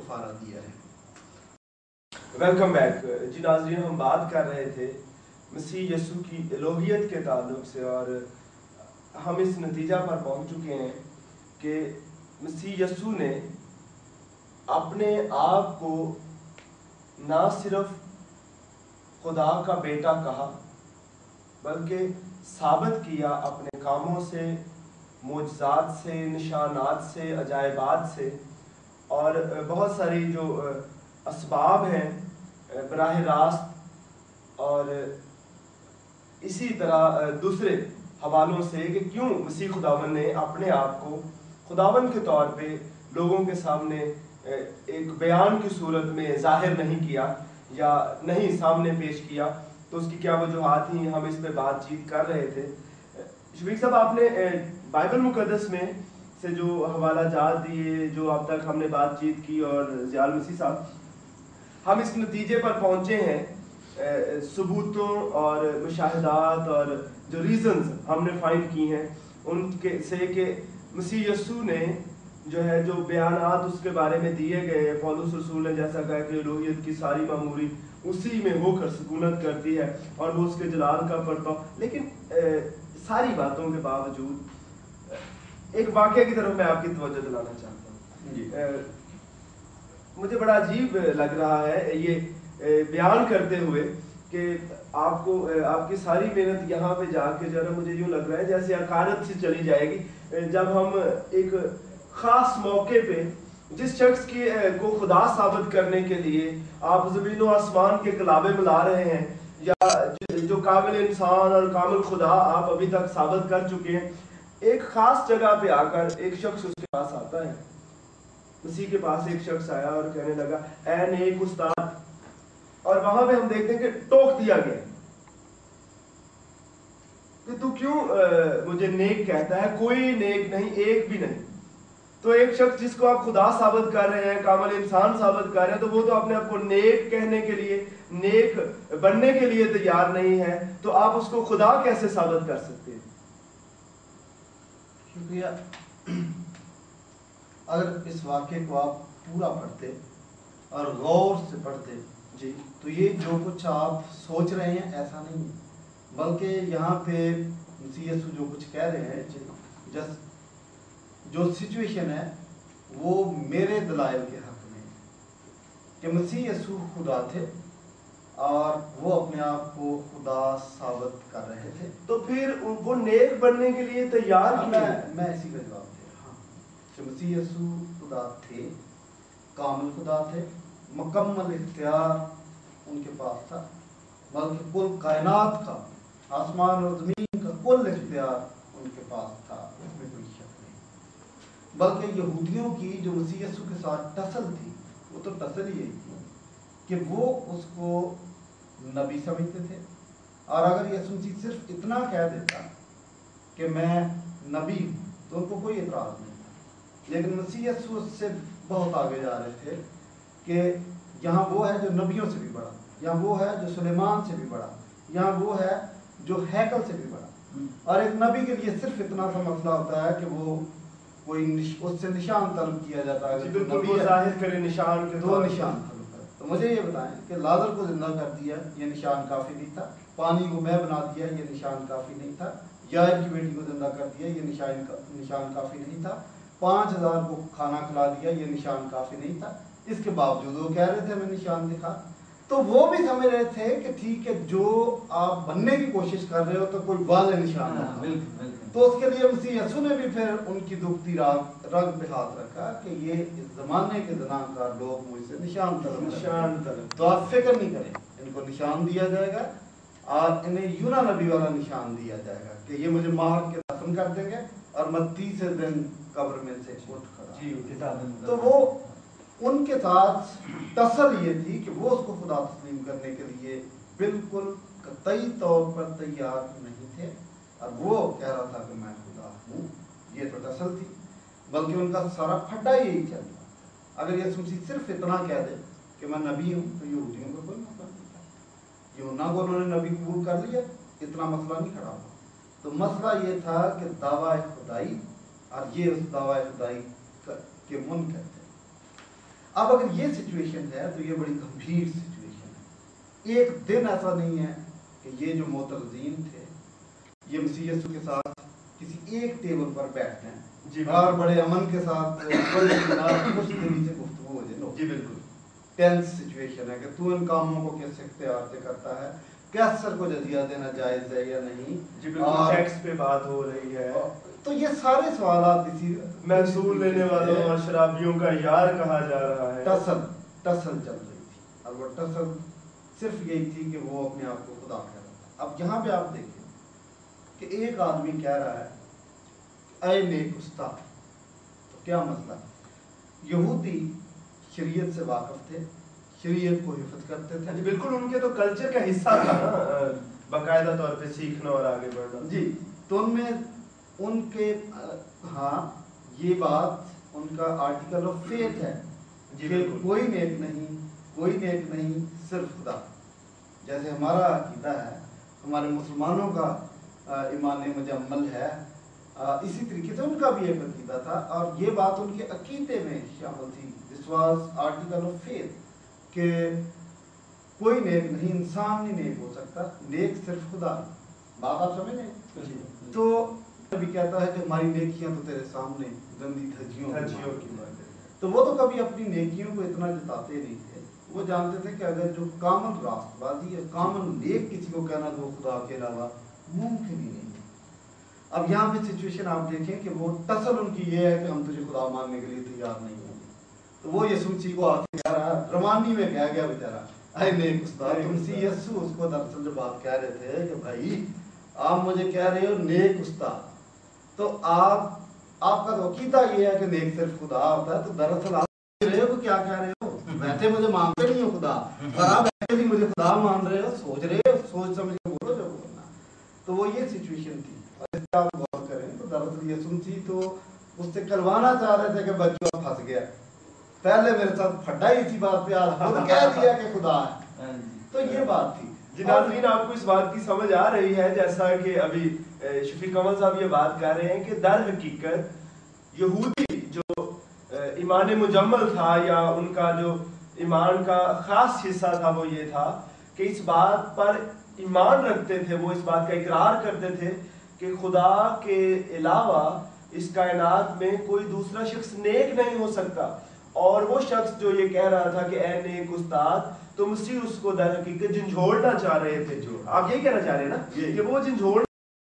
کفارہ دیا ہے۔ ویلکم بیک جی ناظرین، ہم بات کر رہے تھے مسیح یسوع کی الوہیت کے تعلق سے، اور ہم اس نتیجہ پر پہنچ چکے ہیں کہ مسیح یسوع نے اپنے آپ کو نہ صرف خدا کا بیٹا کہا بلکہ ثابت کیا اپنے کاموں سے، معجزات سے، نشانات سے، عجائبات سے، اور بہت ساری جو اسباب ہیں براہ راست اور اسی طرح دوسرے حوالوں سے کہ کیوں مسیح خداوند نے اپنے آپ کو خداوند کے طور پہ لوگوں کے سامنے ایک بیان کی صورت میں ظاہر نہیں کیا یا نہیں سامنے پیش کیا، تو اس کی کیا وجوہات ہیں، ہم اس پہ بات چیت کر رہے تھے۔ شفیق صاحب، آپ نے بائبل مقدس میں سے جو حوالہ جات دیے، جو اب تک ہم نے بات چیت کی، اور ضیاء مسیح صاحب، ہم اس نتیجے پر پہنچے ہیں ثبوتوں اور مشاہدات اور جو ریزنز ہم نے فائنڈ کی ہیں ان کے سے کہ مسیح یسوع نے جو بیانات اس کے بارے میں دیے گئے، پولس رسول نے جیسا کہا کہ الوہیت کی ساری معموری اسی میں ہو کر سکونت کرتی ہے اور وہ اس کے جلال کا پرتو، لیکن ساری باتوں کے باوجود ایک واقعہ کی طرف میں آپ کی توجہ دلانا چاہتا ہوں۔ مجھے بڑا عجیب لگ رہا ہے یہ بیان کرتے ہوئے کہ آپ کو آپ کی ساری محنت یہاں پہ جا کے جو ہے مجھے یوں لگ رہا ہے جیسے عقارت سے چلی جائے گی جب ہم ایک خاص موقع پہ جس شخص کو خدا ثابت کرنے کے لیے آپ زمین و آسمان کے کلابے ملا رہے ہیں، یا جو کامل انسان اور کامل خدا آپ ابھی تک ثابت کر چکے ہیں، ایک خاص جگہ پہ آ کر ایک شخص اس کے پاس آتا ہے۔ مسیح کے پاس ایک شخص آیا اور کہنے لگا، اے نیک استاد، اور وہاں پہ ہم دیکھتے ہیں کہ ٹوک دیا گیا کہ تو کیوں مجھے نیک کہتا ہے، کوئی نیک نہیں، ایک بھی نہیں۔ تو ایک شخص جس کو آپ خدا ثابت کر رہے ہیں، کامل انسان ثابت کر رہے ہیں، تو وہ تو اپنے آپ کو نیک کہنے کے لیے، نیک بننے کے لیے تیار نہیں ہے، تو آپ اس کو خدا کیسے ثابت کر سکتے ہیں؟ شکریہ۔ اگر اس واقعے کو آپ پورا پڑھتے اور غور سے پڑھتے جی، تو یہ جو کچھ آپ سوچ رہے ہیں ایسا نہیں ہے، بلکہ یہاں پہ مسیح یسوع جو کچھ کہہ رہے ہیں، جو سچویشن ہے وہ میرے دلائل کے حق میں ہے کہ مسیح یسوع خدا تھے اور وہ اپنے آپ کو خدا ثابت کر رہے تھے، تو پھر وہ نیک بننے کے لیے تیار کیوں؟ میں اسی کا جواب دے رہا ہوں کہ مسیح یسوع خدا تھے، کامل خدا تھے، مکمل اختیار ان کے پاس تھا، بلکہ کل کائنات کا، آسمان اور زمین کا کل اختیار ان کے پاس تھا، اس میں کوئی شک نہیں۔ بلکہ یہودیوں کی جو مسیح یسوع کے ساتھ ٹسل تھی، وہ تو ٹسل یہی تھی کہ وہ اس کو نبی سمجھتے تھے، اور اگر یسوع مسیح صرف اتنا کہہ دیتا کہ میں نبی ہوں تو ان کو کوئی اعتراض نہیں تھا، لیکن مسیح یسوع اس سے بہت آگے جا رہے تھے کہ یہاں وہ ہے جو نبیوں سے بھی بڑا، یہاں وہ ہے جو سلیمان سے بھی بڑا، یہاں وہ ہے جو ہیکل سے بھی بڑا، اور ایک نبی کے لیے صرف اتنا سا مسئلہ ہوتا ہے کہ وہ کوئی اس سے نشان طلب کیا جاتا ہے، بالکل ظاہر کرے نشان کے دو نشان طلب کرے۔ تو مجھے یہ بتائیں کہ لازر کو زندہ کر دیا یہ نشان کافی نہیں تھا، پانی کو میں بنا دیا یہ نشان کافی نہیں تھا، یائر کی بیٹی کو زندہ کر دیا یہ نشان کافی نہیں تھا، 5000 کو کھانا کھلا دیا یہ نشان کافی نہیں تھا، اس کے باوجود وہ کہہ رہے تھے ہمیں نشان دکھا۔ تو وہ بھی سمجھ رہے تھے کہ ٹھیک ہے جو آپ بننے کی کوشش کر رہے ہو تو کوئی واضح نشان ہے، تو اس کے لیے مسیح یسوع نے بھی پھر ان کی دکھتی رگ پہ ہاتھ رکھا کہ یہ اس زمانے کے زناکار لوگ مجھ سے نشان طلب، تو آپ فکر نہیں کریں، ان کو نشان دیا جائے گا اور انہیں یونا نبی والا نشان دیا جائے گا کہ یہ مجھے مار کے دفن کر دیں گے اور میں تیسرے دن قبر میں سے اٹھ کھڑا۔ تو وہ ان کے ساتھ ٹسل یہ تھی کہ وہ اس کو خدا تسلیم کرنے کے لیے بالکل قطعی طور پر تیار نہیں تھے، اور وہ کہہ رہا تھا کہ میں خدا ہوں، یہ تو ٹسل تھی، بلکہ ان کا سارا پھڈا یہی چلتا۔ اگر یسوع مسیح صرف اتنا کہہ دے کہ میں نبی ہوں تو یہودیوں کا کوئی مسئلہ نہیں تھا، یونا کو انہوں نے نبی قبول کر لیا، اتنا مسئلہ نہیں کھڑا ہوا۔ تو مسئلہ یہ تھا کہ دعویٰ خدائی، اور یہ اس دعویٰ خدائی کے منکر تھے۔ اب اگر یہ سچویشن ہے تو یہ بڑی گمبھیر سچویشن ہے. ایک دن ایسا نہیں ہے کہ یہ جو معترضین تھے یہ مسیح یسوع کے ساتھ کسی ایک ٹیبل پر بیٹھتے ہیں اور بڑے امن کے ساتھ خوش دلی سے گفتگو ہو جائے. جی بالکل ٹینس سچویشن ہے کہ تو ان کاموں کو کیسے اختیار سے کرتا ہے, کیسر کو جزیہ دینا جائز ہے یا نہیں, جی بالکل ٹیکس پہ بات ہو رہی ہے. تو یہ سارے سوالات اسی محصول لینے والوں اور شرابیوں کا یار کہا جا رہا ہے. ٹسل چل رہی تھی, اور وہ ٹسل صرف یہی تھی کہ وہ اپنے آپ کو خدا کہہ رہا تھا. اب یہاں پہ آپ دیکھیں کہ ایک آدمی کہہ رہا ہے اے نیک استاد. تو کیا مسئلہ ہے؟ یہودی شریعت سے واقف تھے, شریعت کو حفظ کرتے تھے. بالکل ان کے تو کلچر کا حصہ تھا نا باقاعدہ طور پہ سیکھنا اور آگے بڑھنا. جی تو ان میں ان کے ہاں یہ بات ان کا آرٹیکل آف فیتھ ہے کہ کوئی نیک نہیں صرف خدا. جیسے ہمارا عقیدہ ہے, ہمارے مسلمانوں کا ایمان مجمل ہے, اسی طریقے سے ان کا بھی ایک عقیدہ تھا اور یہ بات ان کے عقیدے میں شامل تھی. This was article of faith کہ کوئی نیک نہیں, انسان نہیں نیک ہو سکتا, نیک صرف خدا. بات آپ سمجھ رہے ہیں؟ تو بھی کہتا ہے کہ ہماری نیکیاں تو تیرے سامنے گندی دھجیوں کی بات ہے. تو وہ تو کبھی اپنی نیکیوں کو اتنا جتاتے نہیں تھے. وہ جانتے تھے کہ اگر جو کامن راست بازی ہے, کامن نیک کسی کو کہنا تو وہ خدا کے علاوہ ممکن ہی نہیں ہے. اب یہاں پہ سچویشن آپ دیکھیں کہ وہ ٹسل ان کی یہ ہے کہ ہم تجھے خدا ماننے کے لیے تیار نہیں ہوں گے. تو وہ یسوع مسیح کو آتے کہہ رہا, رومانی میں کہہ گیا بیچارہ اے نیک استاد. تو مسیح یسوع اس کو دراصل جو بات کہہ رہے تھے کہ بھائی آپ مجھے کہہ رہے ہو نیک استاد, تو آپ کا تو عقیدہ یہ ہے کہ نیک صرف خدا ہوتا ہے. تو دراصل آپ رہے ہو کیا کہہ رہے ہو, ویسے مجھے مانتے نہیں ہو خدا, اور آپ ایسے بھی مجھے خدا مان رہے ہو, سوچ رہے ہو, سوچ سمجھ کے بولو جو بولنا. تو وہ یہ سچویشن تھی. اور اس پہ آپ غور کریں تو دراصل یسوع مسیح تو اس سے کلوانا چاہ رہے تھے کہ بچوں پھنس گیا, پہلے میرے ساتھ پھڈا ہی اسی بات پہ آج خود کہہ دیا کہ خدا ہے. تو یہ بات تھی. جی ناظرین, آپ کو اس بات کی سمجھ آ رہی ہے جیسا کہ ابھی شفیق کمل صاحب یہ بات کر رہے ہیں کہ در حقیقت یہودی جو ایمان مجمل تھا یا ان کا جو ایمان کا خاص حصہ تھا وہ یہ تھا کہ اس بات پر ایمان رکھتے تھے, وہ اس بات کا اقرار کرتے تھے کہ خدا کے علاوہ اس کائنات میں کوئی دوسرا شخص نیک نہیں ہو سکتا. اور وہ شخص جو یہ کہہ رہا تھا کہ اے نیک استاد, تو مسیح اس کو در حقیقت جھنجھوڑنا چاہ رہے تھے. آپ یہی کہنا چاہ رہے ہیں نا کہ وہ جھنجھوڑ